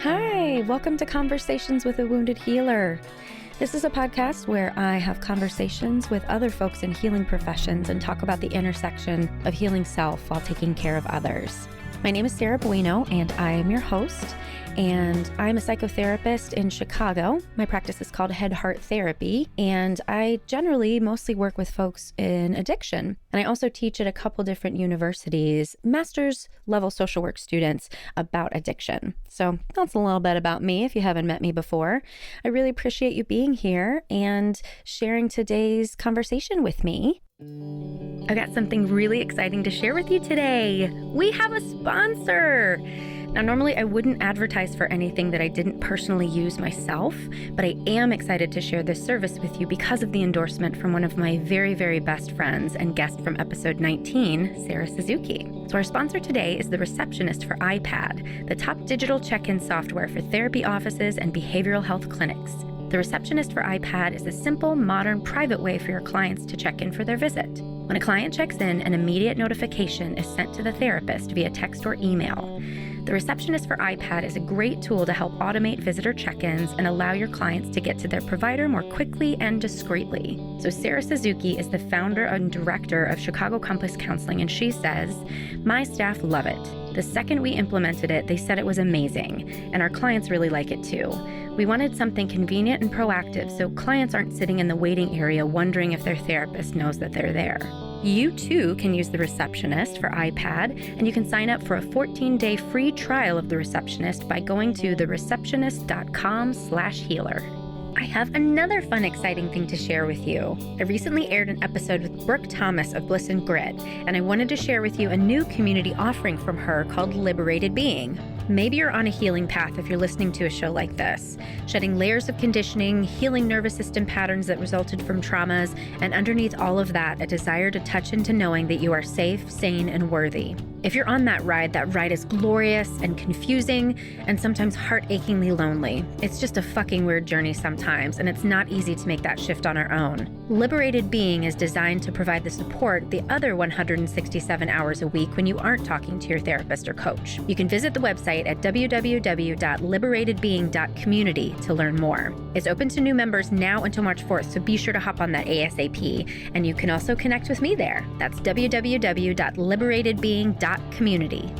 Hi, welcome to Conversations with a Wounded Healer. This is a podcast where I have conversations with other folks in healing professions and talk about the intersection of healing self while taking care of others. My name is Sarah Bueno, and I am your host. And I'm a psychotherapist in Chicago. My practice is called Head Heart Therapy, and I generally mostly work with folks in addiction. And I also teach at a couple different universities, master's level social work students about addiction. So that's a little bit about me if you haven't met me before. I really appreciate you being here and sharing today's conversation with me. I've got something really exciting to share with you today. We have a sponsor. Now, normally I wouldn't advertise for anything that I didn't personally use myself, but I am excited to share this service with you because of the endorsement from one of my very, very best friends and guest from episode 19, Sarah Suzuki. So our sponsor today is the Receptionist for iPad, the top digital check-in software for therapy offices and behavioral health clinics. The Receptionist for iPad is a simple, modern, private way for your clients to check in for their visit. When a client checks in, an immediate notification is sent to the therapist via text or email. The Receptionist for iPad is a great tool to help automate visitor check-ins and allow your clients to get to their provider more quickly and discreetly. So Sarah Suzuki is the founder and director of Chicago Compass Counseling, and she says, "My staff love it. The second we implemented it, they said it was amazing, and our clients really like it too. We wanted something convenient and proactive so clients aren't sitting in the waiting area wondering if their therapist knows that they're there." You too can use the Receptionist for iPad, and you can sign up for a 14-day free trial of the Receptionist by going to thereceptionist.com/healer. I have another fun, exciting thing to share with you. I recently aired an episode with Brooke Thomas of Bliss and Grit, and I wanted to share with you a new community offering from her called Liberated Being. Maybe you're on a healing path if you're listening to a show like this, shedding layers of conditioning, healing nervous system patterns that resulted from traumas, and underneath all of that, a desire to touch into knowing that you are safe, sane, and worthy. If you're on that ride is glorious and confusing and sometimes heart-achingly lonely. It's just a fucking weird journey sometimes, and it's not easy to make that shift on our own. Liberated Being is designed to provide the support the other 167 hours a week when you aren't talking to your therapist or coach. You can visit the website at www.liberatedbeing.community to learn more. It's open to new members now until March 4th, so be sure to hop on that ASAP. And you can also connect with me there. That's www.liberatedbeing.community.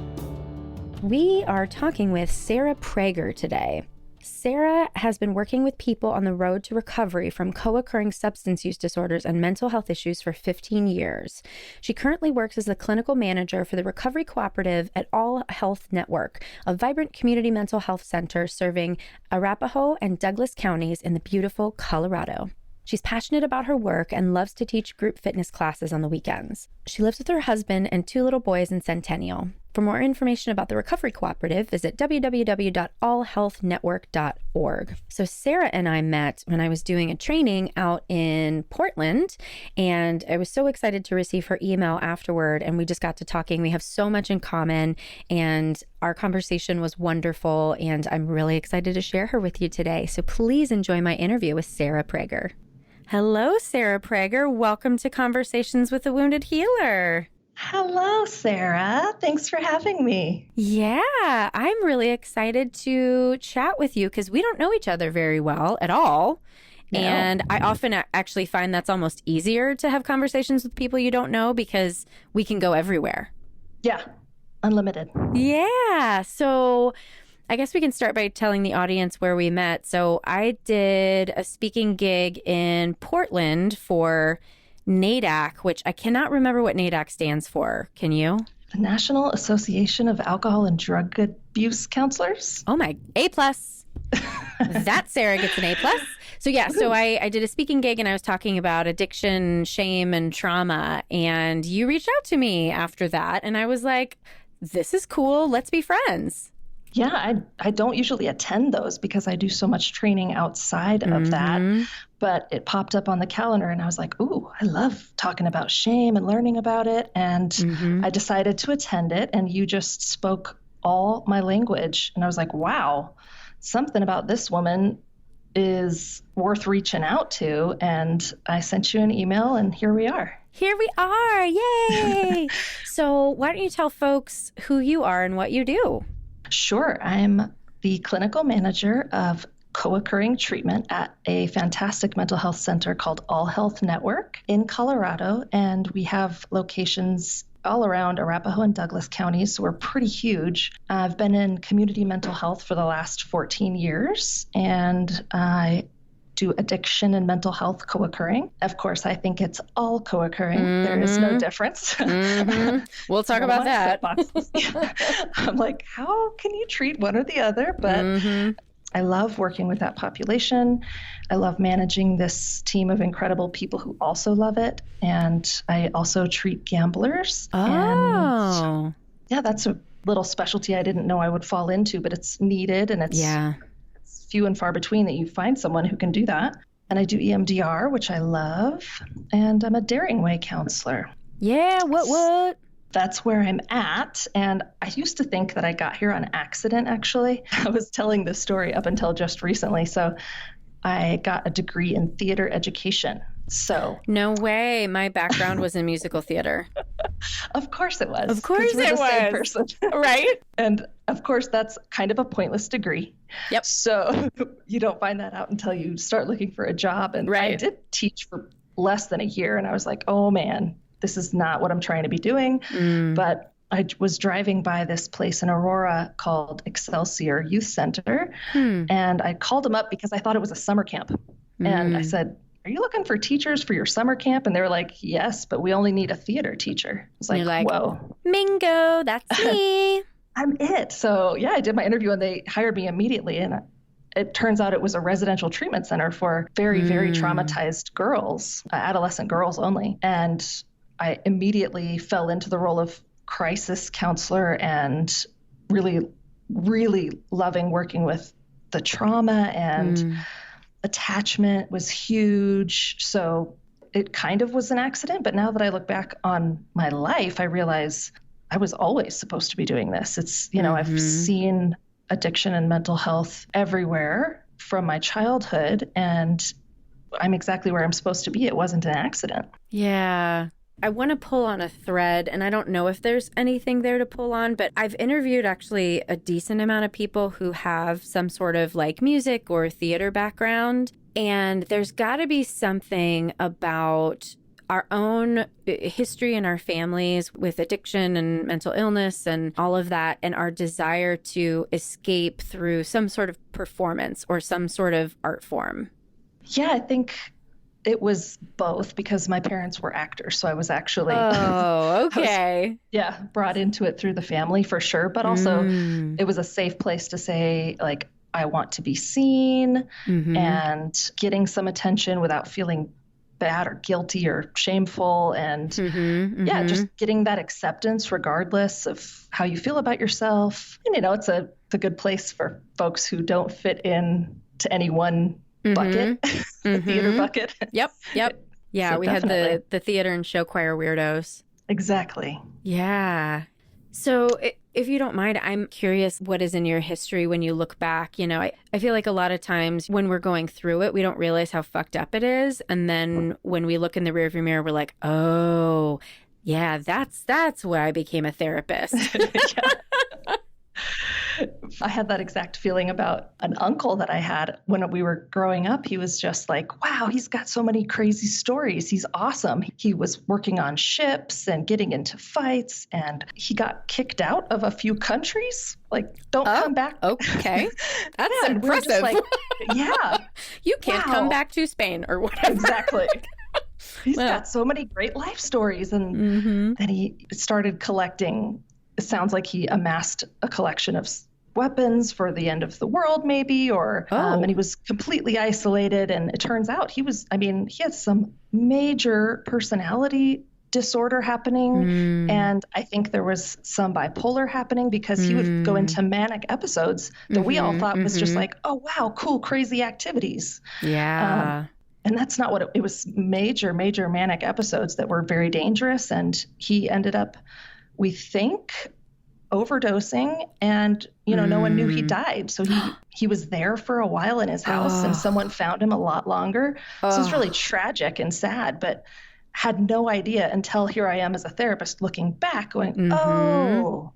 We are talking with Sarah Prager today. Sarah has been working with people on the road to recovery from co-occurring substance use disorders and mental health issues for 15 years. She currently works as the clinical manager for the recovery cooperative at AllHealth Network, a vibrant community mental health center serving Arapahoe and Douglas counties in the beautiful Colorado. She's passionate about her work and loves to teach group fitness classes on the weekends. She lives with her husband and 2 little boys in Centennial. For more information about the Recovery Cooperative, visit www.allhealthnetwork.org. So Sarah and I met when I was doing a training out in Portland, and I was so excited to receive her email afterward, and we just got to talking. We have so much in common, and our conversation was wonderful, and I'm really excited to share her with you today. So please enjoy my interview with Sarah Prager. Hello, Sarah Prager. Welcome to Conversations with a Wounded Healer. Hello, Sarah. Thanks for having me. Yeah, I'm really excited to chat with you because we don't know each other very well at all. No. And I often actually find that's almost easier to have conversations with people you don't know because we can go everywhere. Yeah, unlimited. Yeah. So I guess we can start by telling the audience where we met. So I did a speaking gig in Portland for NADAC, which I cannot remember what NADAC stands for. Can you? The National Association of Alcohol and Drug Abuse Counselors. Oh my, A+. That Sarah gets an A+. So yeah, so I did a speaking gig and I was talking about addiction, shame, and trauma. And you reached out to me after that. And I was like, this is cool. Let's be friends. Yeah, I don't usually attend those because I do so much training outside of that. But it popped up on the calendar and I was like, ooh, I love talking about shame and learning about it. And I decided to attend it, and you just spoke all my language. And I was like, wow, something about this woman is worth reaching out to. And I sent you an email, and here we are. Here we are. Yay. So why don't you tell folks who you are and what you do? Sure. I'm the clinical manager of co-occurring treatment at a fantastic mental health center called AllHealth Network in Colorado. And we have locations all around Arapahoe and Douglas counties, so we're pretty huge. I've been in community mental health for the last 14 years, and I do addiction and mental health co-occurring. Of course, I think it's all co-occurring. There is no difference. We'll talk about that. I'm like, how can you treat one or the other? But I love working with that population. I love managing this team of incredible people who also love it. And I also treat gamblers. Oh. And yeah, that's a little specialty I didn't know I would fall into, but it's needed, and it's few and far between that you find someone who can do that. And I do EMDR, which I love. And I'm a Daring Way counselor. Yeah, what? That's where I'm at. And I used to think that I got here on accident, actually. I was telling this story up until just recently. So I got a degree in theater education. So no way. My background was in musical theater. Of course it was. Of course it was. Same person. Right? And of course, that's kind of a pointless degree. Yep. So you don't find that out until you start looking for a job. And I did teach for less than a year. And I was like, oh man, this is not what I'm trying to be doing. But I was driving by this place in Aurora called Excelsior Youth Center. And I called them up because I thought it was a summer camp. And I said, are you looking for teachers for your summer camp? And they were like, yes, but we only need a theater teacher. I was like, like, whoa. Mingo, that's me. I'm it. So yeah, I did my interview and they hired me immediately. And it turns out it was a residential treatment center for very, very traumatized girls, adolescent girls only. And I immediately fell into the role of crisis counselor and really, really loving working with the trauma, and attachment was huge. So it kind of was an accident. But now that I look back on my life, I realize I was always supposed to be doing this. It's, I've seen addiction and mental health everywhere from my childhood, and I'm exactly where I'm supposed to be. It wasn't an accident. Yeah. I want to pull on a thread, and I don't know if there's anything there to pull on, but I've interviewed actually a decent amount of people who have some sort of like music or theater background. And there's got to be something about our own history in our families with addiction and mental illness and all of that, and our desire to escape through some sort of performance or some sort of art form. Yeah, I think it was both, because my parents were actors. So I was actually brought into it through the family for sure. But also it was a safe place to say, like, I want to be seen and getting some attention without feeling bad or guilty or shameful. And just getting that acceptance regardless of how you feel about yourself. And, it's a good place for folks who don't fit in to any one bucket, theater bucket. Yep. Yeah, so we definitely had the theater and show choir weirdos. Exactly. Yeah. So if you don't mind, I'm curious what is in your history when you look back. I feel like a lot of times when we're going through it, we don't realize how fucked up it is. And then when we look in the rearview mirror, we're like, oh, yeah, that's why I became a therapist. I had that exact feeling about an uncle that I had when we were growing up. He was just like, wow, he's got so many crazy stories. He's awesome. He was working on ships and getting into fights, and he got kicked out of a few countries. Like, don't come back. Okay. That's impressive. Like, yeah. You can't come back to Spain or whatever. Exactly. He's got so many great life stories. And then he started collecting. It sounds like he amassed a collection of weapons for the end of the world, maybe, and he was completely isolated. And it turns out he had some major personality disorder happening. And I think there was some bipolar happening, because he would go into manic episodes that we all thought was just like, oh, wow, cool, crazy activities. Yeah. And that's not what it was. Major manic episodes that were very dangerous. And he ended up, we think, overdosing, and no one knew he died. So he was there for a while in his house, and someone found him a lot longer. So it was really tragic and sad, but had no idea until here I am as a therapist looking back going, oh,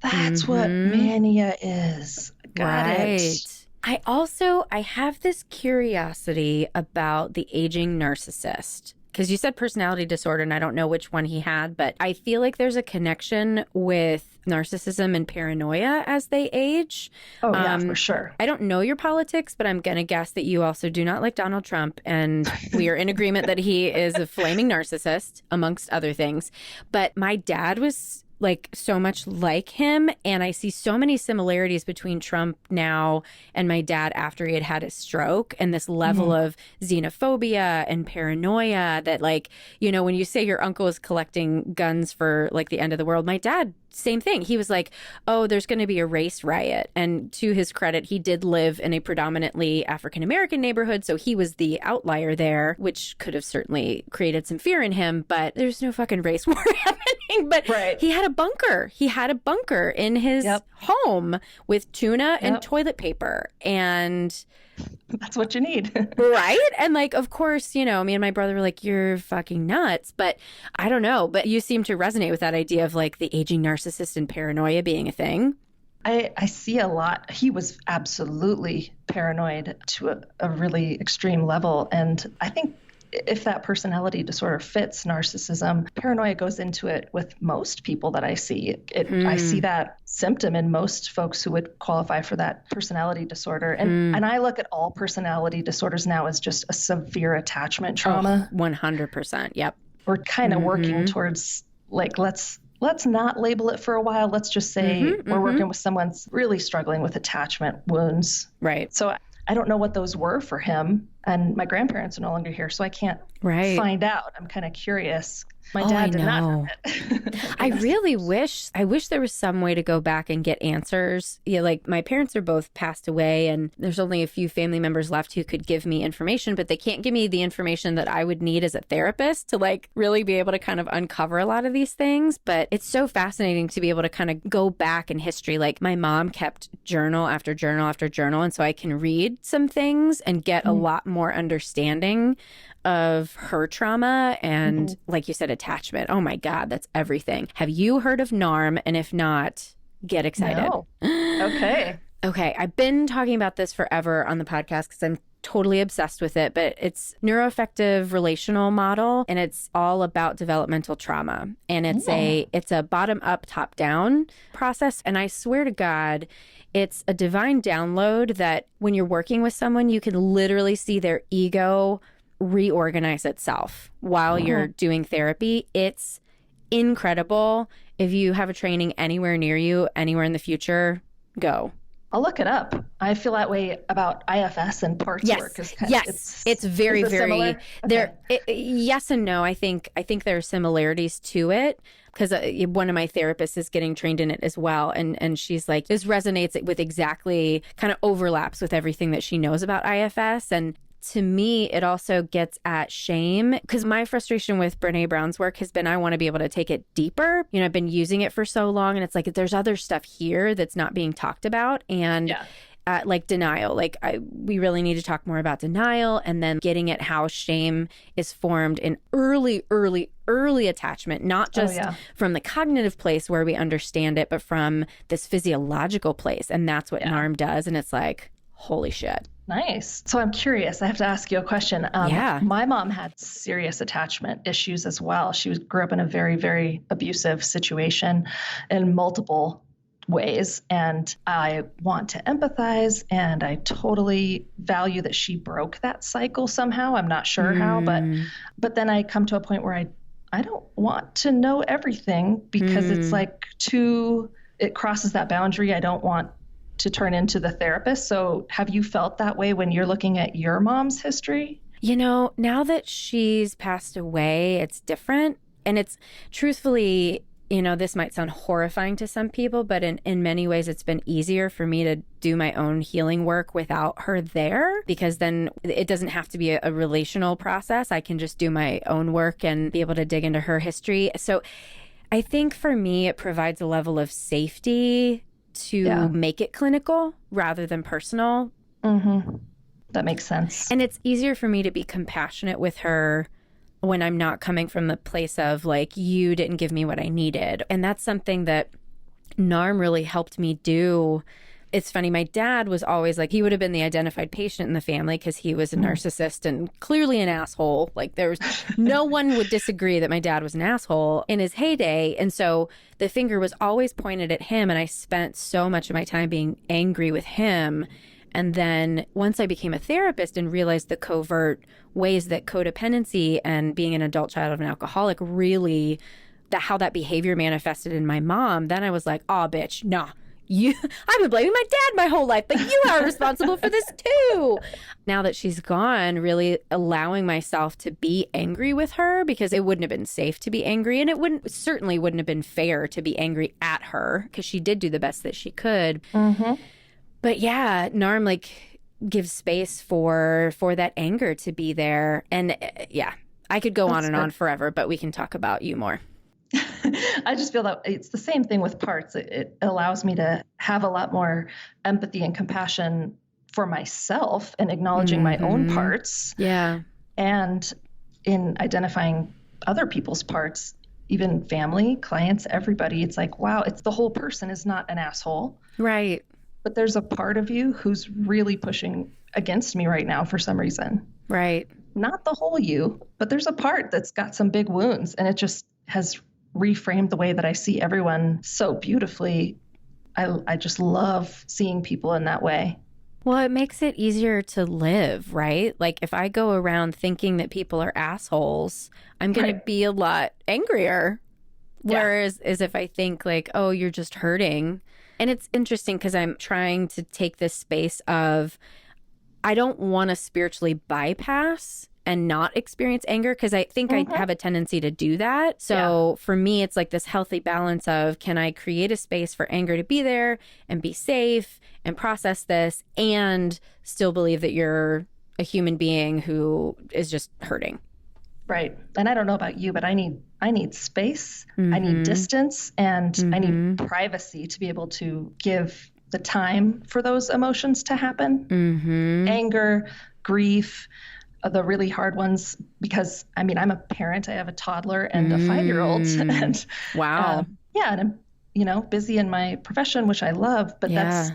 that's what mania is. got it. I have this curiosity about the aging narcissist. Because you said personality disorder, and I don't know which one he had, but I feel like there's a connection with narcissism and paranoia as they age. Oh, yeah, for sure. I don't know your politics, but I'm going to guess that you also do not like Donald Trump. And we are in agreement that he is a flaming narcissist, amongst other things. But my dad was like so much like him. And I see so many similarities between Trump now and my dad after he had had his stroke, and this level of xenophobia and paranoia that, like, you know, when you say your uncle is collecting guns for like the end of the world, my dad, same thing. He was like, oh, there's going to be a race riot. And to his credit, he did live in a predominantly African-American neighborhood. So he was the outlier there, which could have certainly created some fear in him. But there's no fucking race war happening. But he had a bunker. He had a bunker in his home with tuna and toilet paper. And that's what you need. Right? And like, of course, you know, me and my brother were like, you're fucking nuts. But I don't know. But you seem to resonate with that idea of like the aging narcissist and paranoia being a thing. I see a lot. He was absolutely paranoid to a really extreme level. And I think if that personality disorder fits narcissism, paranoia goes into it with most people that I see. I see that symptom in most folks who would qualify for that personality disorder. And I look at all personality disorders now as just a severe attachment trauma. 100%. Yep. We're kind of working towards like, let's not label it for a while. Let's just say we're working with someone's really struggling with attachment wounds. Right. So I don't know what those were for him. And my grandparents are no longer here, so I can't find out. I'm kind of curious. My dad did not have it. I really wish there was some way to go back and get answers. Yeah, like my parents are both passed away, and there's only a few family members left who could give me information, but they can't give me the information that I would need as a therapist to like really be able to kind of uncover a lot of these things. But it's so fascinating to be able to kind of go back in history. Like my mom kept journal after journal after journal, and so I can read some things and get a lot more understanding of her trauma and, like you said, attachment. Oh my God, that's everything. Have you heard of NARM? And if not, get excited. No. Okay. Okay. I've been talking about this forever on the podcast because I'm totally obsessed with it, but it's neuroaffective relational model, and it's all about developmental trauma. And it's a bottom up, top down process. And I swear to God, it's a divine download that when you're working with someone, you can literally see their ego reorganize itself while you're doing therapy. It's incredible. If you have a training anywhere near you, anywhere in the future, go. I'll look it up. I feel that way about IFS and parts work. It's very, very there. Yes and no. I think there are similarities to it because one of my therapists is getting trained in it as well, and she's like, this resonates with exactly, kind of overlaps with everything that she knows about IFS. And to me, it also gets at shame, because my frustration with Brené Brown's work has been I want to be able to take it deeper. You know, I've been using it for so long, and it's like there's other stuff here that's not being talked about. And like denial, we really need to talk more about denial, and then getting at how shame is formed in early attachment, not just from the cognitive place where we understand it, but from this physiological place. And that's what NARM does. And it's like, holy shit. Nice. So I'm curious. I have to ask you a question. My mom had serious attachment issues as well. She grew up in a very, very abusive situation in multiple ways. And I want to empathize, and I totally value that she broke that cycle somehow. I'm not sure how, but then I come to a point where I don't want to know everything because it's like it crosses that boundary. I don't want to turn into the therapist. So have you felt that way when you're looking at your mom's history? You know, now that she's passed away, it's different. And it's truthfully, you know, this might sound horrifying to some people, but in many ways, it's been easier for me to do my own healing work without her there, because then it doesn't have to be a relational process. I can just do my own work and be able to dig into her history. So I think for me, it provides a level of safety to make it clinical rather than personal. That makes sense. And it's easier for me to be compassionate with her when I'm not coming from the place of like, you didn't give me what I needed. And that's something that NARM really helped me do it's funny. My dad was always like, he would have been the identified patient in the family because he was a narcissist and clearly an asshole. Like there was no one would disagree that my dad was an asshole in his heyday. And so the finger was always pointed at him. And I spent so much of my time being angry with him. And then once I became a therapist and realized the covert ways that codependency and being an adult child of an alcoholic really, how that behavior manifested in my mom, then I was like, oh, bitch, nah. I've been blaming my dad my whole life, but you are responsible for this too. Now that she's gone, really allowing myself to be angry with her because it wouldn't have been safe to be angry. And it certainly wouldn't have been fair to be angry at her because she did do the best that she could. Mm-hmm. But yeah, NARM like gives space for that anger to be there. And yeah, I could go on and on forever, but we can talk about you more. I just feel that it's the same thing with parts. It allows me to have a lot more empathy and compassion for myself and acknowledging my own parts. Yeah. And in identifying other people's parts, even family, clients, everybody, it's like, wow, it's the whole person is not an asshole. Right. But there's a part of you who's really pushing against me right now for some reason. Right. Not the whole you, but there's a part that's got some big wounds, and it just has reframed the way that I see everyone so beautifully. I just love seeing people in that way. Well, it makes it easier to live, right? Like if I go around thinking that people are assholes, I'm going to be a lot angrier. Whereas as if I think like, oh, you're just hurting. And it's interesting because I'm trying to take this space of, I don't want to spiritually bypass and not experience anger because I think I have a tendency to do that. So for me, it's like this healthy balance of, can I create a space for anger to be there and be safe and process this and still believe that you're a human being who is just hurting? Right. And I don't know about you, but I need space, I need distance, and I need privacy to be able to give the time for those emotions to happen. Anger, grief, the really hard ones, because I mean, I'm a parent, I have a toddler and a 5-year-old. And wow. And I'm, busy in my profession, which I love, but that's,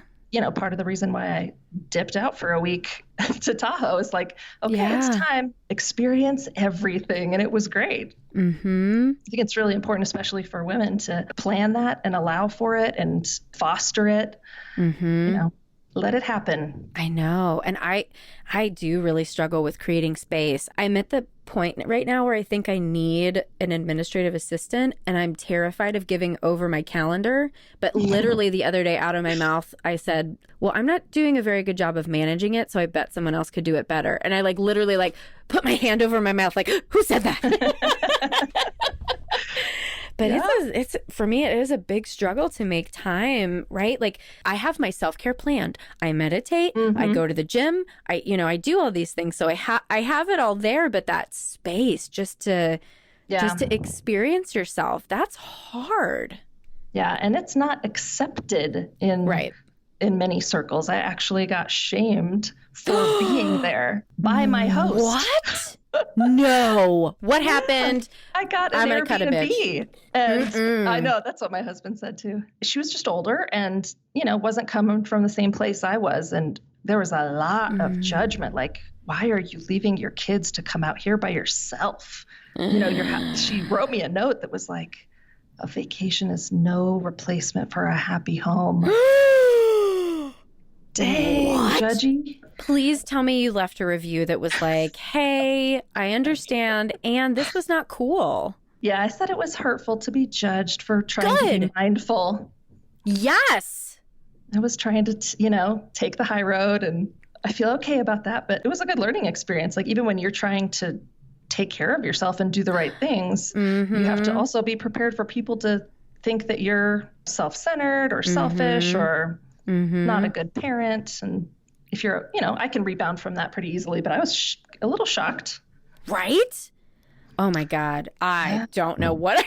part of the reason why I dipped out for a week to Tahoe is like, okay, it's time, experience everything. And it was great. I think it's really important, especially for women, to plan that and allow for it and foster it, let it happen. I know. And I do really struggle with creating space. I'm at the point right now where I think I need an administrative assistant, and I'm terrified of giving over my calendar. But literally the other day out of my mouth, I said, well, I'm not doing a very good job of managing it, so I bet someone else could do it better. And I literally put my hand over my mouth like, who said that? But it's for me, it is a big struggle to make time, right? Like I have my self-care planned. I meditate, I go to the gym, I do all these things. So I have it all there, but that space just to experience yourself, that's hard. Yeah. And it's not accepted in many circles. I actually got shamed for being there by my host. What? No. What happened? I got an Airbnb. And I know, that's what my husband said too. She was just older and, wasn't coming from the same place I was. And there was a lot of judgment. Like, why are you leaving your kids to come out here by yourself? She wrote me a note that was like, a vacation is no replacement for a happy home. Dang, what? Judgy. Please tell me you left a review that was like, hey, I understand, and this was not cool. Yeah, I said it was hurtful to be judged for trying to be mindful. Yes. I was trying to, take the high road, and I feel okay about that, but it was a good learning experience. Like, even when you're trying to take care of yourself and do the right things, you have to also be prepared for people to think that you're self-centered or selfish or not a good parent. And if you're, I can rebound from that pretty easily, but I was a little shocked. Right? Oh my God. I don't know what.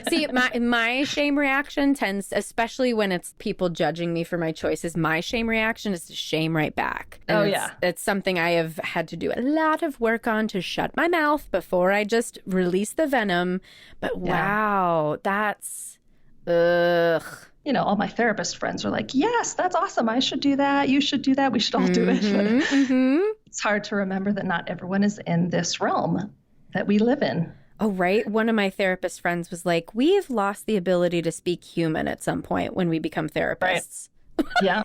See, my shame reaction tends, especially when it's people judging me for my choices, my shame reaction is to shame right back. And it's something I have had to do a lot of work on to shut my mouth before I just release the venom. But wow, that's, ugh. all my therapist friends are like, yes, that's awesome. I should do that. You should do that. We should all do it. But it's hard to remember that not everyone is in this realm that we live in. Oh, right. One of my therapist friends was like, we've lost the ability to speak human at some point when we become therapists. Right. Yeah.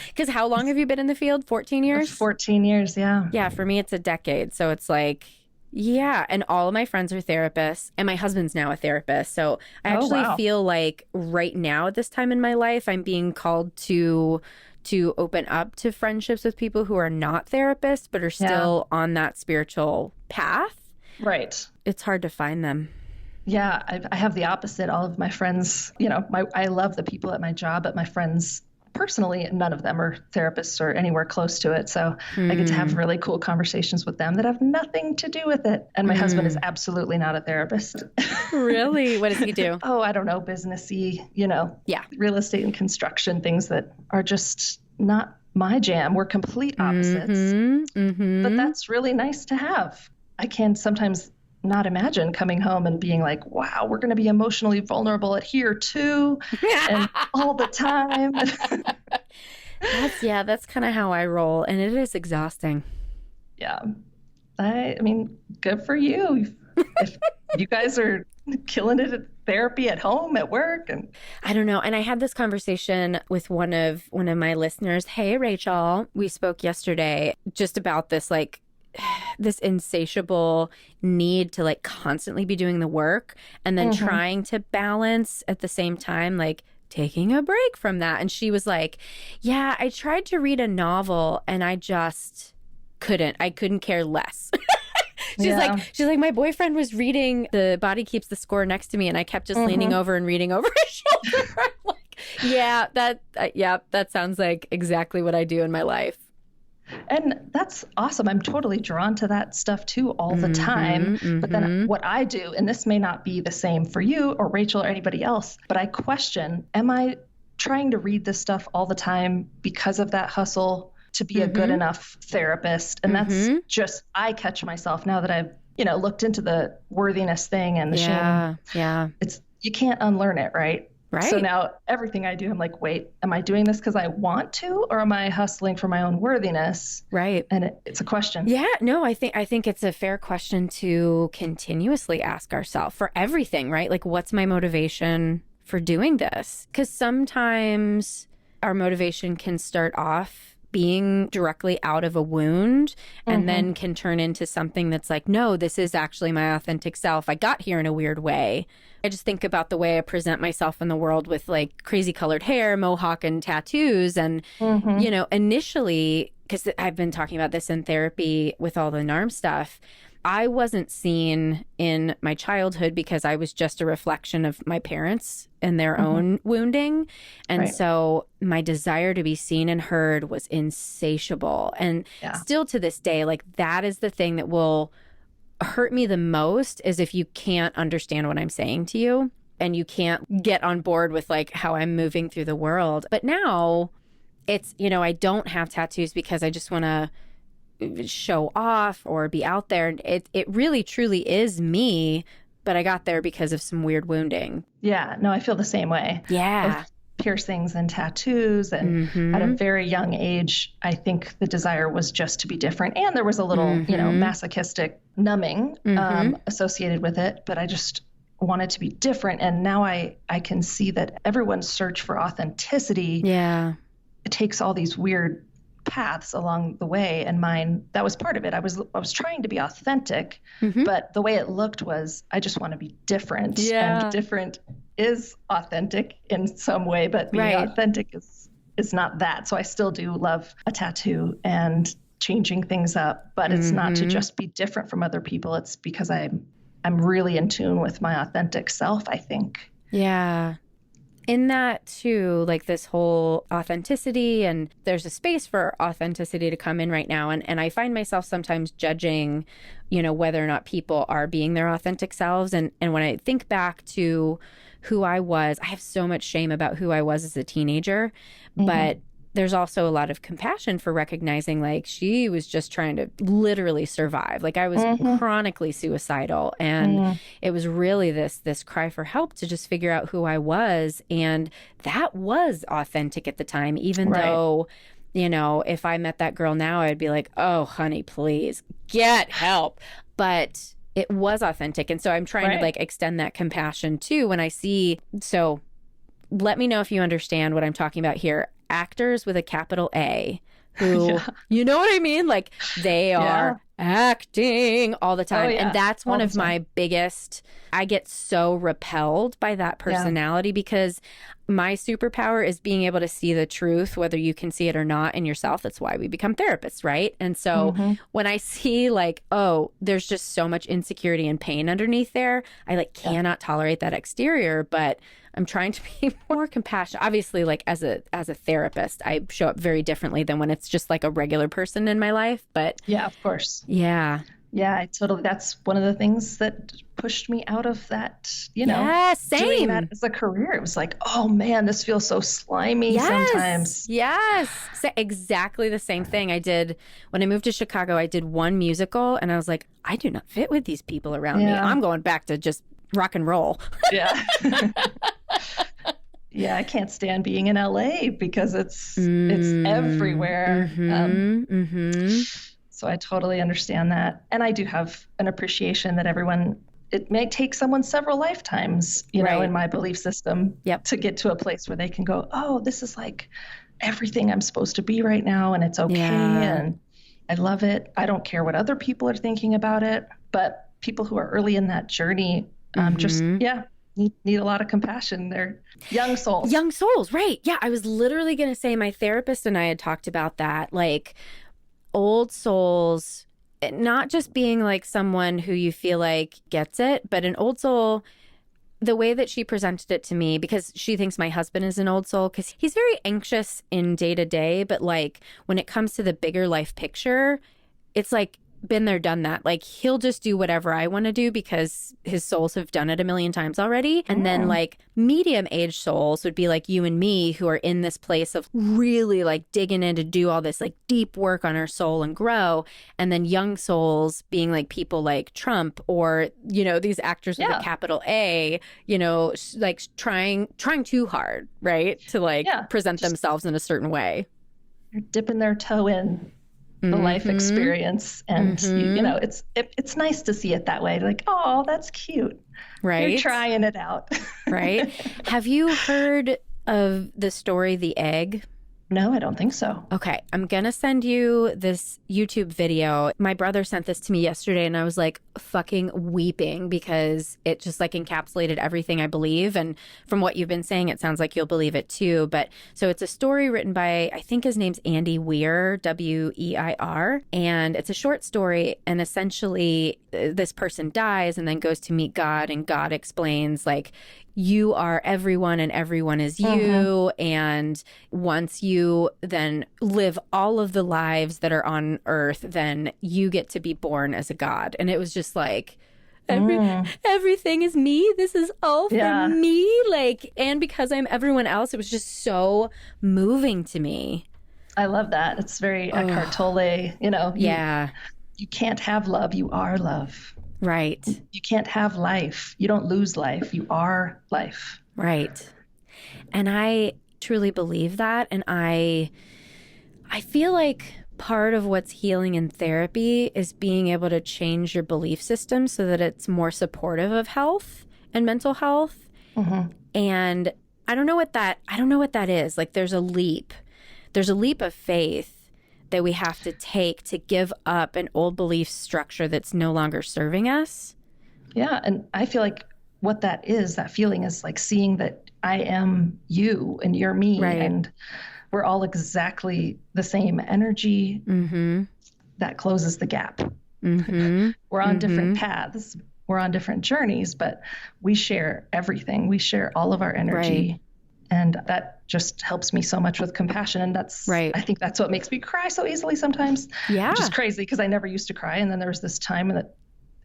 Because how long have you been in the field? 14 years? 14 years, yeah. Yeah, for me, it's a decade. So it's like, yeah. And all of my friends are therapists, and my husband's now a therapist. So I actually feel like right now at this time in my life, I'm being called to open up to friendships with people who are not therapists, but are still on that spiritual path. Right. It's hard to find them. Yeah, I have the opposite. All of my friends, I love the people at my job, but my friends personally, none of them are therapists or anywhere close to it. So I get to have really cool conversations with them that have nothing to do with it. And my husband is absolutely not a therapist. Really? What does he do? Oh, I don't know, businessy, real estate and construction, things that are just not my jam. We're complete opposites. But that's really nice to have. I can sometimes not imagine coming home and being like, wow, we're going to be emotionally vulnerable at here too, and all the time. That's kind of how I roll, and it is exhausting. Yeah. I mean, good for you. If you guys are killing it at therapy at home, at work. And I don't know. And I had this conversation with one of my listeners. Hey, Rachel, we spoke yesterday just about this, like, this insatiable need to like constantly be doing the work and then trying to balance at the same time, like taking a break from that. And she was like, yeah, I tried to read a novel and I just couldn't. I couldn't care less. She's like, my boyfriend was reading The Body Keeps the Score next to me and I kept just leaning over and reading over his shoulder. I'm like, that sounds like exactly what I do in my life. And that's awesome. I'm totally drawn to that stuff too all the time. But then what I do, and this may not be the same for you or Rachel or anybody else, but I question, am I trying to read this stuff all the time because of that hustle to be a good enough therapist? And that's just, I catch myself now that I've, looked into the worthiness thing and the shame. Yeah. You can't unlearn it, right? Right. So now everything I do, I'm like, wait, am I doing this because I want to, or am I hustling for my own worthiness? Right. And it's a question. Yeah, no, I think it's a fair question to continuously ask ourselves for everything, right? Like, what's my motivation for doing this? Because sometimes our motivation can start off being directly out of a wound and then can turn into something that's like, no, this is actually my authentic self. I got here in a weird way. I just think about the way I present myself in the world with like crazy colored hair, mohawk, and tattoos. And, initially, because I've been talking about this in therapy with all the NARM stuff, I wasn't seen in my childhood because I was just a reflection of my parents and their own wounding. And so my desire to be seen and heard was insatiable. And still to this day, like that is the thing that will hurt me the most, is if you can't understand what I'm saying to you and you can't get on board with like how I'm moving through the world. But now it's, I don't have tattoos because I just want to show off or be out there. It really truly is me, but I got there because of some weird wounding. Yeah, no, I feel the same way. Yeah. Of piercings and tattoos. And at a very young age, I think the desire was just to be different. And there was a little, masochistic numbing associated with it, but I just wanted to be different. And now I can see that everyone's search for authenticity it takes all these weird paths along the way, and mine, that was part of it. I was trying to be authentic, but the way it looked was I just want to be different. And different is authentic in some way, but being authentic is not that. So I still do love a tattoo and changing things up, but it's not to just be different from other people. It's because I'm really in tune with my authentic self, I think. Yeah. In that too, like this whole authenticity, and there's a space for authenticity to come in right now. And I find myself sometimes judging, whether or not people are being their authentic selves. And when I think back to who I was, I have so much shame about who I was as a teenager. But there's also a lot of compassion for recognizing like she was just trying to literally survive. Like I was chronically suicidal, and it was really this cry for help to just figure out who I was. And that was authentic at the time, even though, you know, if I met that girl now, I'd be like, oh, honey, please get help. But it was authentic. And so I'm trying to like extend that compassion too when I see. So let me know if you understand what I'm talking about here. Actors with a capital A who, you know what I mean? Like they are acting all the time. And that's one of my biggest, I get so repelled by that personality because my superpower is being able to see the truth, whether you can see it or not in yourself. That's why we become therapists, right? And so when I see like, oh, there's just so much insecurity and pain underneath there, I like cannot tolerate that exterior, but I'm trying to be more compassionate. Obviously, like as a therapist, I show up very differently than when it's just like a regular person in my life. But yeah, of course. Yeah. Yeah, I totally. That's one of the things that pushed me out of that, you know, doing that as a career. It was like, oh man, this feels so slimy sometimes. Yes. So exactly the same thing I did when I moved to Chicago. I did one musical and I was like, I do not fit with these people around me. I'm going back to just rock and roll. Yeah. Yeah, I can't stand being in LA because it's everywhere. So I totally understand that. And I do have an appreciation that it may take someone several lifetimes, you know, in my belief system to get to a place where they can go, oh, this is like everything I'm supposed to be right now. And it's okay. And I love it. I don't care what other people are thinking about it. But people who are early in that journey need a lot of compassion. They're young souls. Young souls, right. Yeah, I was literally going to say my therapist and I had talked about that. Like old souls, not just being like someone who you feel like gets it, but an old soul, the way that she presented it to me, because she thinks my husband is an old soul, because he's very anxious in day to day, but like when it comes to the bigger life picture, it's like been there, done that. Like he'll just do whatever I want to do because his souls have done it a million times already. And then like medium age souls would be like you and me who are in this place of really like digging in to do all this like deep work on our soul and grow. And then young souls being like people like Trump or, you know, these actors with a capital A, you know, like trying too hard, right? To like present themselves in a certain way. You're dipping their toe in the life experience. And, you know, it's nice to see it that way. Like, oh, that's cute. Right. You're trying it out. Right. Have you heard of the story, The Egg? No, I don't think so. Okay. I'm going to send you this YouTube video. My brother sent this to me yesterday and I was like fucking weeping because it just like encapsulated everything I believe. And from what you've been saying, it sounds like you'll believe it too. But so it's a story written by, I think his name's Andy Weir, Weir. And it's a short story. And essentially this person dies and then goes to meet God. And God explains like, you are everyone and everyone is you. And once you then live all of the lives that are on earth, then you get to be born as a god. And it was just like, everything is me. This is all for me. Like, and because I'm everyone else, it was just so moving to me. I love that. It's very Eckhart Tolle, you know. You can't have love. You are love. Right. You can't have life. You don't lose life. You are life. Right. And I truly believe that. And I feel like part of what's healing in therapy is being able to change your belief system so that it's more supportive of health and mental health. And I don't know what that is. Like there's a leap of faith that we have to take to give up an old belief structure that's no longer serving us. Yeah. And I feel like what that feeling is like seeing that I am you and you're me. Right. And we're all exactly the same energy. That closes the gap. We're on different paths. We're on different journeys, but we share everything. We share all of our energy. Right. And that just helps me so much with compassion. And that's, I think that's what makes me cry so easily sometimes. Yeah. Which is crazy because I never used to cry. And then there was this time that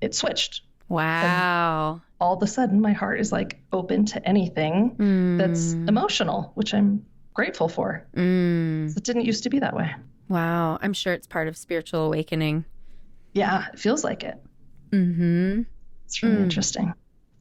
it switched. Wow. And all of a sudden my heart is like open to anything that's emotional, which I'm grateful for. It didn't used to be that way. Wow. I'm sure it's part of spiritual awakening. Yeah, it feels like it. It's really interesting.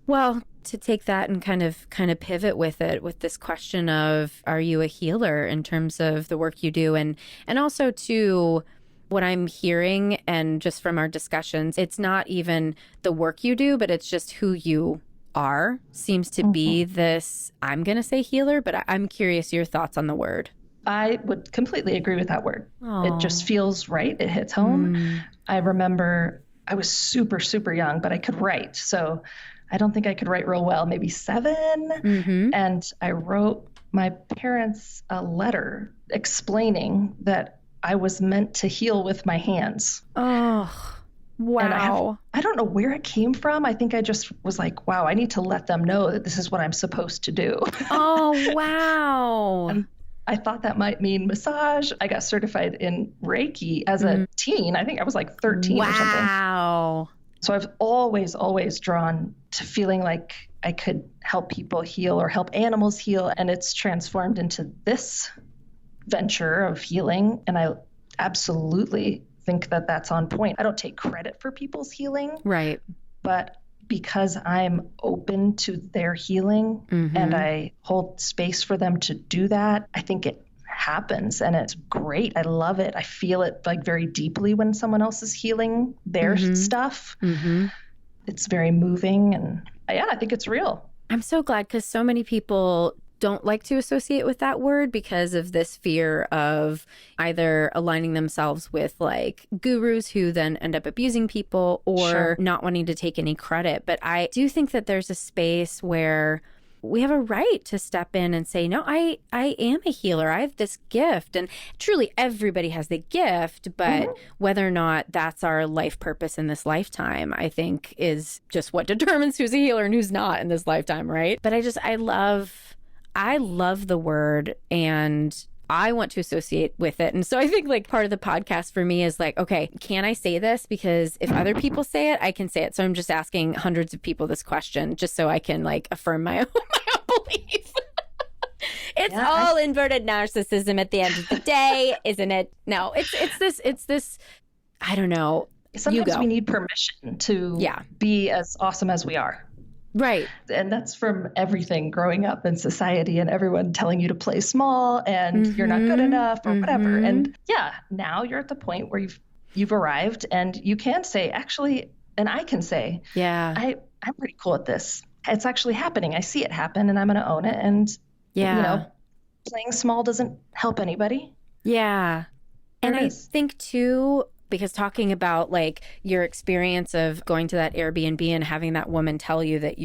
Well, to take that and kind of pivot with it, with this question of, are you a healer in terms of the work you do? And also to what I'm hearing, and just from our discussions, it's not even the work you do, but it's just who you are seems to be this, I'm going to say healer, but I'm curious your thoughts on the word. I would completely agree with that word. Aww. It just feels right. It hits home. I remember I was super, super young, but I could write. So I don't think I could write real well, maybe 7. And I wrote my parents a letter explaining that I was meant to heal with my hands. Oh, wow. And I don't know where it came from. I think I just was like, wow, I need to let them know that this is what I'm supposed to do. Oh, wow. And I thought that might mean massage. I got certified in Reiki as a teen. I think I was like 13 or something. Wow. So I've always drawn to feeling like I could help people heal or help animals heal. And it's transformed into this venture of healing. And I absolutely think that that's on point. I don't take credit for people's healing. Right. But because I'm open to their healing and I hold space for them to do that, I think it happens and it's great. I love it. I feel it like very deeply when someone else is healing their stuff. It's very moving, and I think it's real. I'm so glad, because so many people don't like to associate with that word because of this fear of either aligning themselves with like gurus who then end up abusing people, or not wanting to take any credit. But I do think that there's a space where we have a right to step in and say, no, I am a healer. I have this gift. And truly everybody has the gift, but whether or not that's our life purpose in this lifetime, I think is just what determines who's a healer and who's not in this lifetime, right? But I love the word, and I want to associate with it. And so I think like part of the podcast for me is like, okay, can I say this? Because if other people say it, I can say it. So I'm just asking hundreds of people this question just so I can like affirm my own belief. It's all inverted narcissism at the end of the day, isn't it? No, it's this, I don't know. Sometimes we need permission to be as awesome as we are. Right. And that's from everything growing up in society and everyone telling you to play small and you're not good enough or whatever. And now you're at the point where you've arrived and you can say, actually, and I can say, I'm pretty cool at this. It's actually happening. I see it happen and I'm going to own it. And, playing small doesn't help anybody. Yeah. And I think too, because talking about like your experience of going to that Airbnb and having that woman tell you that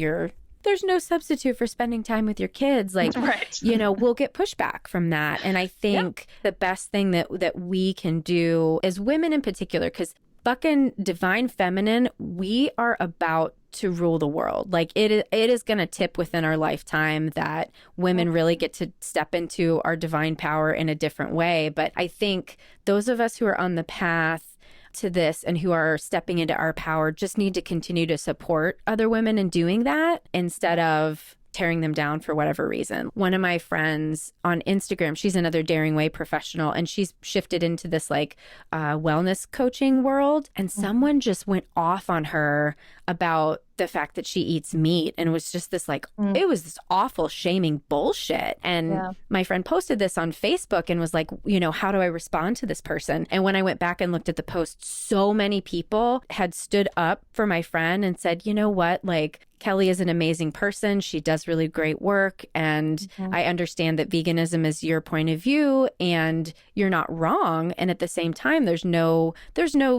there's no substitute for spending time with your kids, like, we'll get pushback from that. And I think the best thing that we can do as women in particular, because fucking divine feminine, we are about to rule the world. Like it is going to tip within our lifetime that women really get to step into our divine power in a different way. But I think those of us who are on the path to this and who are stepping into our power just need to continue to support other women in doing that instead of tearing them down for whatever reason. One of my friends on Instagram, she's another Daring Way professional, and she's shifted into this like wellness coaching world. And someone just went off on her about the fact that she eats meat, and it was just this like, it was this awful shaming bullshit. And my friend posted this on Facebook and was like, how do I respond to this person? And when I went back and looked at the post, so many people had stood up for my friend and said, you know what, like, Kelly is an amazing person. She does really great work. And I understand that veganism is your point of view and you're not wrong. And at the same time, there's no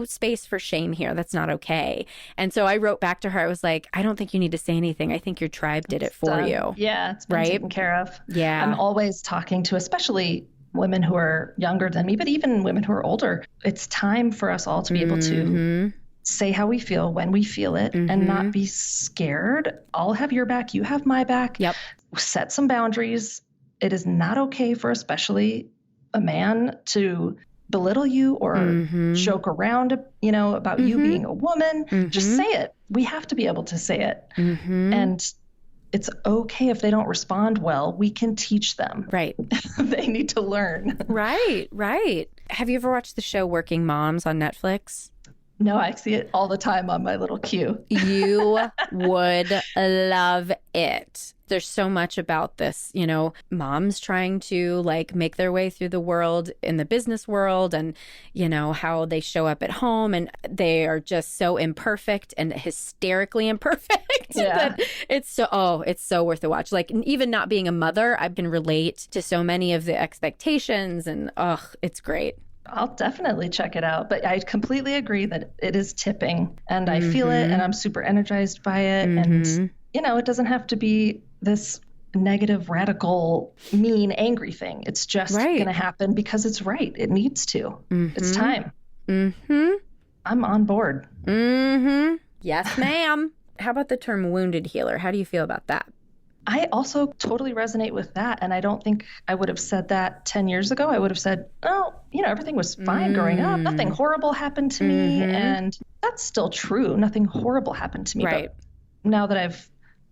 space for shame here. That's not okay. And so I wrote back to her. I was like, I don't think you need to say anything. I think your tribe did it for you. Yeah, it's been taken care of. Yeah. I'm always talking to especially women who are younger than me, but even women who are older. It's time for us all to be able to say how we feel when we feel it and not be scared. I'll have your back. You have my back. Yep. Set some boundaries. It is not okay for especially a man to belittle you or joke around, about you being a woman. Just say it. We have to be able to say it. And it's okay if they don't respond well. We can teach them. Right. They need to learn. Right, right. Have you ever watched the show Working Moms on Netflix? No, I see it all the time on my little queue. You would love it. There's so much about this, you know, moms trying to like make their way through the world in the business world, and, you know, how they show up at home and they are just so imperfect and hysterically imperfect that it's so worth a watch. Like, even not being a mother, I can relate to so many of the expectations, and it's great. I'll definitely check it out. But I completely agree that it is tipping, and I feel it, and I'm super energized by it. And, you know, it doesn't have to be this negative, radical, mean, angry thing. It's just going to happen because it's right. It needs to. It's time. I'm on board. Yes, ma'am. How about the term wounded healer? How do you feel about that? I also totally resonate with that. And I don't think I would have said that 10 years ago. I would have said, oh, you know, everything was fine growing up. Nothing horrible happened to me. And that's still true. Nothing horrible happened to me. Right. But now that I've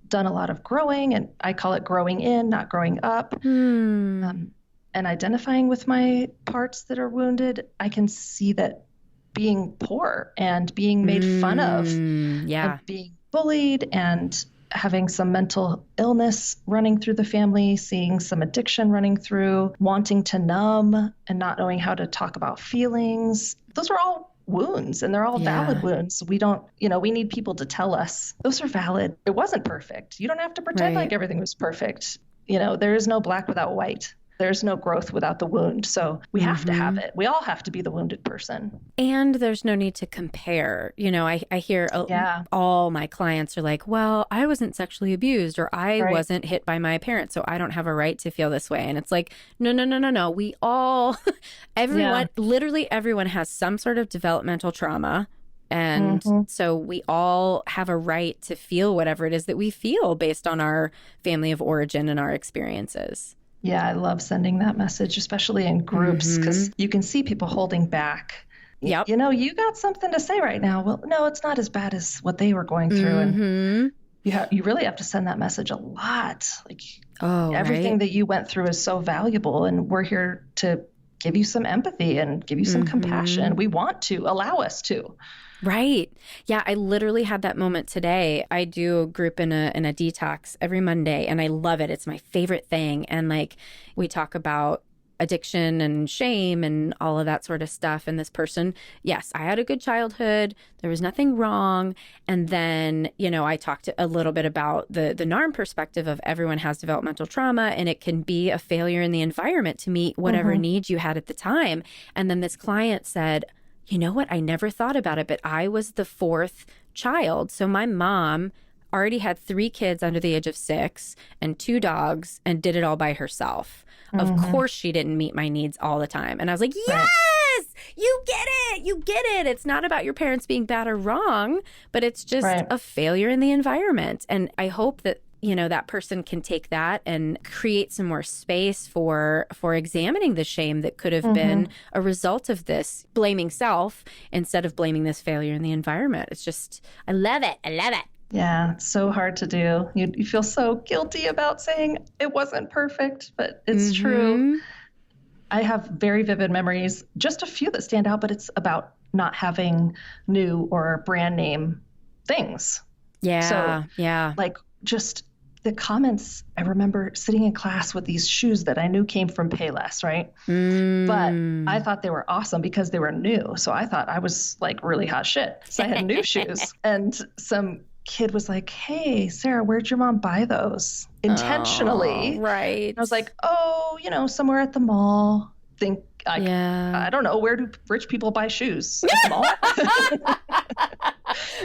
done a lot of growing, and I call it growing in, not growing up, and identifying with my parts that are wounded, I can see that being poor and being made fun of, and being bullied, and having some mental illness running through the family, seeing some addiction running through, wanting to numb and not knowing how to talk about feelings. Those are all wounds, and they're all valid wounds. We don't, you know, we need people to tell us those are valid. It wasn't perfect. You don't have to pretend like everything was perfect. You know, there is no black without white. There's no growth without the wound. So we have to have it. We all have to be the wounded person. And there's no need to compare. You know, I hear all my clients are like, well, I wasn't sexually abused, or I wasn't hit by my parents, so I don't have a right to feel this way. And it's like, no. We all, everyone, literally everyone has some sort of developmental trauma. And so we all have a right to feel whatever it is that we feel based on our family of origin and our experiences. Yeah, I love sending that message, especially in groups, because you can see people holding back. Yep. You know, you got something to say right now. Well, no, it's not as bad as what they were going through. And you really have to send that message a lot. Like, everything that you went through is so valuable, and we're here to give you some empathy and give you some compassion. We want to, allow us to. Right. Yeah, I literally had that moment today. I do a group in a detox every Monday, and I love it. It's my favorite thing. And like, we talk about addiction and shame and all of that sort of stuff. And this person, yes, I had a good childhood. There was nothing wrong. And then, you know, I talked a little bit about the NARM perspective of everyone has developmental trauma, and it can be a failure in the environment to meet whatever needs you had at the time. And then this client said, you know what? I never thought about it, but I was the fourth child. So my mom already had 3 kids under the age of 6 and 2 dogs, and did it all by herself. Of course, she didn't meet my needs all the time. And I was like, yes, you get it. You get it. It's not about your parents being bad or wrong, but it's just a failure in the environment. And I hope that, you know, that person can take that and create some more space for examining the shame that could have been a result of this, blaming self instead of blaming this failure in the environment. It's just, I love it. I love it. Yeah, it's so hard to do. You feel so guilty about saying it wasn't perfect, but it's true. I have very vivid memories, just a few that stand out, but it's about not having new or brand name things. Yeah, so, like, just the comments, I remember sitting in class with these shoes that I knew came from Payless, right? But I thought they were awesome because they were new. So I thought I was like really hot shit. So I had new shoes, and some kid was like, hey, Sarah, where'd your mom buy those? Intentionally. Right. And I was like, oh, you know, somewhere at the mall. I don't know, where do rich people buy shoes? At the mall?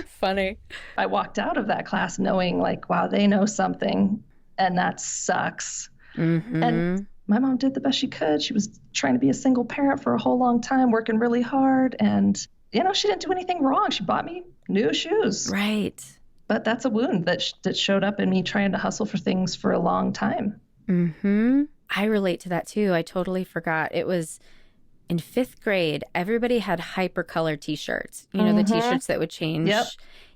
Funny. I walked out of that class knowing like, wow, they know something, and that sucks. And my mom did the best she could. She was trying to be a single parent for a whole long time, working really hard. And, you know, she didn't do anything wrong. She bought me new shoes. Right. But that's a wound that showed up in me trying to hustle for things for a long time. I relate to that too. I totally forgot. It was in 5th grade, everybody had hypercolor t-shirts, the t-shirts that would change. Yep.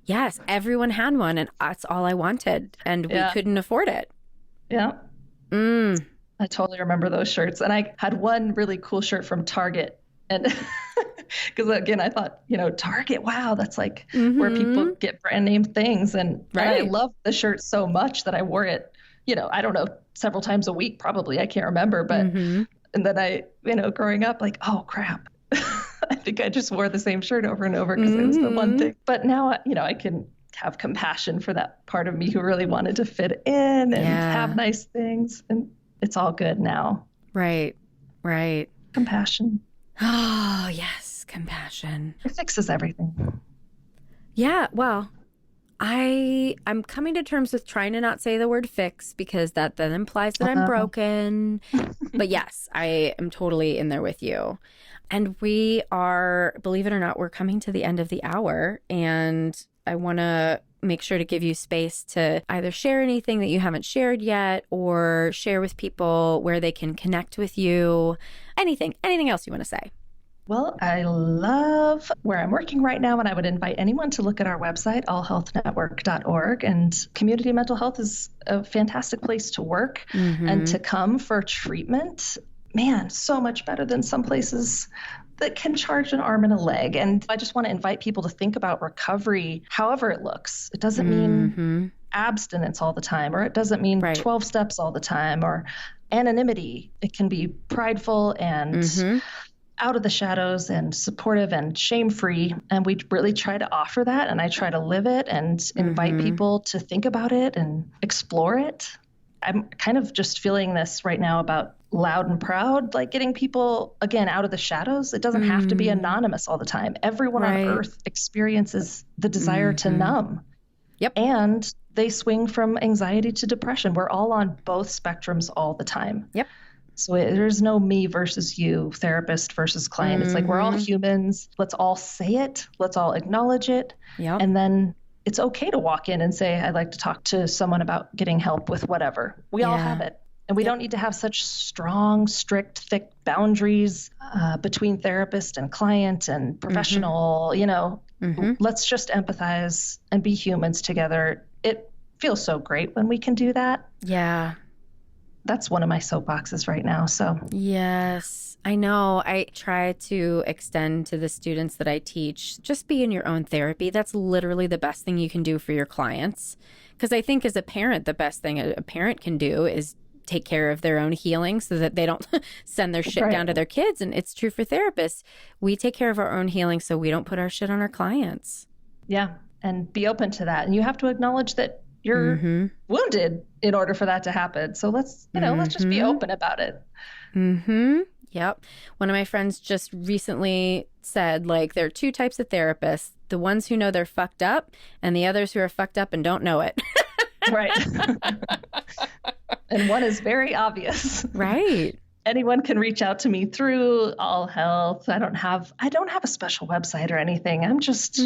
Yes, everyone had one, and that's all I wanted, and we couldn't afford it. Yeah. I totally remember those shirts. And I had one really cool shirt from Target. And because again, I thought, Target, wow, that's like where people get brand name things. And I loved the shirt so much that I wore it, I don't know, several times a week, probably. I can't remember. But, and then I, growing up, like, oh, crap. I think I just wore the same shirt over and over because it was the one thing. But now, I can have compassion for that part of me who really wanted to fit in and have nice things. And it's all good now. Right. Compassion. Oh, yes. Compassion. It fixes everything. Yeah. Well, I'm coming to terms with trying to not say the word fix because that then implies that I'm broken. But yes, I am totally in there with you. And we are, believe it or not, we're coming to the end of the hour. And I want to make sure to give you space to either share anything that you haven't shared yet or share with people where they can connect with you. Anything else you want to say? Well, I love where I'm working right now, and I would invite anyone to look at our website, AllHealthNetwork.org. And community mental health is a fantastic place to work and to come for treatment. Man, so much better than some places that can charge an arm and a leg. And I just want to invite people to think about recovery, however it looks. It doesn't mean abstinence all the time, or it doesn't mean 12 steps all the time, or anonymity. It can be prideful and out of the shadows and supportive and shame-free. And we really try to offer that. And I try to live it and invite people to think about it and explore it. I'm kind of just feeling this right now about loud and proud, like getting people, again, out of the shadows. It doesn't have to be anonymous all the time. Everyone on earth experiences the desire to numb. Yep. And they swing from anxiety to depression. We're all on both spectrums all the time. Yep. So there's no me versus you, therapist versus client. It's like we're all humans. Let's all say it. Let's all acknowledge it. Yep. And then it's okay to walk in and say, I'd like to talk to someone about getting help with whatever. We all have it. And we don't need to have such strong, strict, thick boundaries between therapist and client and professional, Let's just empathize and be humans together. It feels so great when we can do that. Yeah. That's one of my soapboxes right now. So yes, I know. I try to extend to the students that I teach, just be in your own therapy. That's literally the best thing you can do for your clients. Because I think as a parent, the best thing a parent can do is take care of their own healing so that they don't send their shit down to their kids. And it's true for therapists. We take care of our own healing so we don't put our shit on our clients. Yeah. And be open to that. And you have to acknowledge that you're wounded in order for that to happen. So let's just be open about it. Yep. One of my friends just recently said, like, there are 2 types of therapists, the ones who know they're fucked up and the others who are fucked up and don't know it. Right. And one is very obvious. Right. Anyone can reach out to me through AllHealth. I don't have a special website or anything. I'm just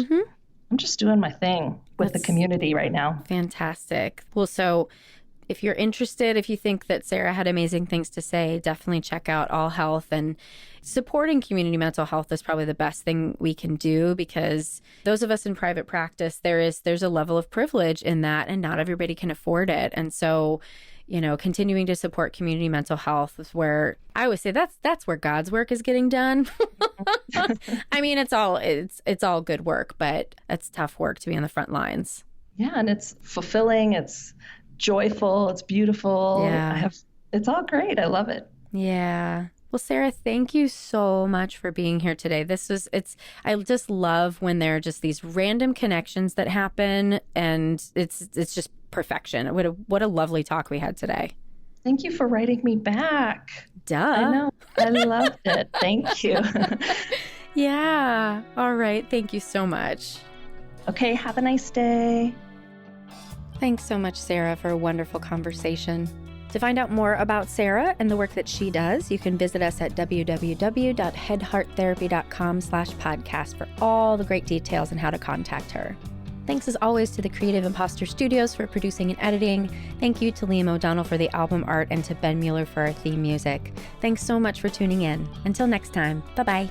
doing my thing with the community right now. Fantastic. Well, so if you're interested, if you think that Sarah had amazing things to say, definitely check out AllHealth. And supporting community mental health is probably the best thing we can do, because those of us in private practice, there's a level of privilege in that, and not everybody can afford it. And so, continuing to support community mental health is where I always say that's where God's work is getting done. I mean, it's all good work, but it's tough work to be on the front lines. Yeah, and it's fulfilling. It's joyful. It's beautiful. Yeah. It's all great. I love it. Yeah. Well, Sarah, thank you so much for being here today. I just love when there are just these random connections that happen, and it's just perfection. What a lovely talk we had today. Thank you for writing me back. Duh. I know. I loved it. Thank you. Yeah. All right. Thank you so much. Okay. Have a nice day. Thanks so much, Sarah, for a wonderful conversation. To find out more about Sarah and the work that she does, you can visit us at www.headhearttherapy.com/podcast for all the great details on how to contact her. Thanks as always to the Creative Imposter Studios for producing and editing. Thank you to Liam O'Donnell for the album art and to Ben Mueller for our theme music. Thanks so much for tuning in. Until next time, bye-bye.